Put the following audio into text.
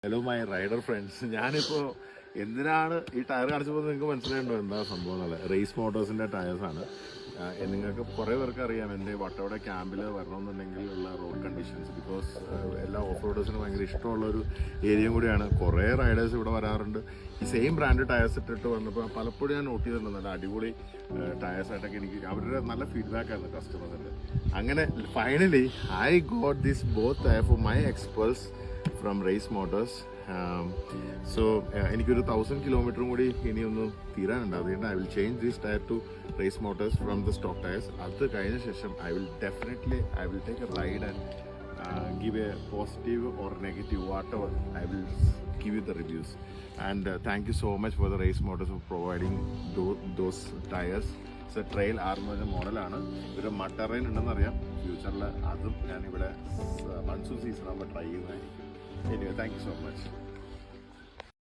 Hello my rider friends. ഞാനിപ്പോൾ എന്തിനാണ് ഈ ടയർ കാണിച്ചപ്പോൾ നിങ്ങൾക്ക് മനസ്സിലായിട്ടുണ്ടോ എന്താ സംഭവം എന്നുള്ളത്? റേസ് മോട്ടോഴ്സിൻ്റെ ടയേഴ്സാണ്. നിങ്ങൾക്ക് കുറേ പേർക്ക് അറിയാം എൻ്റെ വട്ടവട ക്യാമ്പിൽ വരണമെന്നുണ്ടെങ്കിൽ ഉള്ള റോഡ് കണ്ടീഷൻസ്. ബിക്കോസ് എല്ലാ ഓഫ് റോഡേഴ്സിനും ഭയങ്കര ഇഷ്ടമുള്ളൊരു ഏരിയയും കൂടിയാണ്. കുറേ റൈഡേഴ്സ് ഇവിടെ വരാറുണ്ട്. ഈ സെയിം ബ്രാൻഡ് ടയേഴ്സ് ഇട്ടിട്ട് വന്നപ്പോൾ പലപ്പോഴും ഞാൻ നോട്ട് ചെയ്തിട്ടുണ്ട് നല്ല അടിപൊളി ടയേഴ്സായിട്ടൊക്കെ എനിക്ക് അവരുടെ നല്ല ഫീഡ്ബാക്കായിരുന്നു കസ്റ്റമേഴ്സിൻ്റെ. അങ്ങനെ finally I got this both tyre for my Xpulse from Race Motors. So എനിക്കൊരു 1000 കിലോമീറ്ററും കൂടി ഇനിയൊന്നും തീരാനുണ്ട്. അതുകൊണ്ട് I will change this tyre to Race Motors from the stock tyres. അത് കഴിഞ്ഞ ശേഷം I will take a ride and give a positive or negative, whatever. I will give you the reviews. And thank you so much for the Race Motors for providing those tires. It's a trail armor മോഡലാണ്. ഒരു മട്ടറൈൻ ഉണ്ടെന്നറിയാം. ഫ്യൂച്ചറിൽ അതും ഞാനിവിടെ monsoon season ആകുമ്പോൾ try ചെയ്യുന്നതായിരിക്കും. Anyway thank you so much.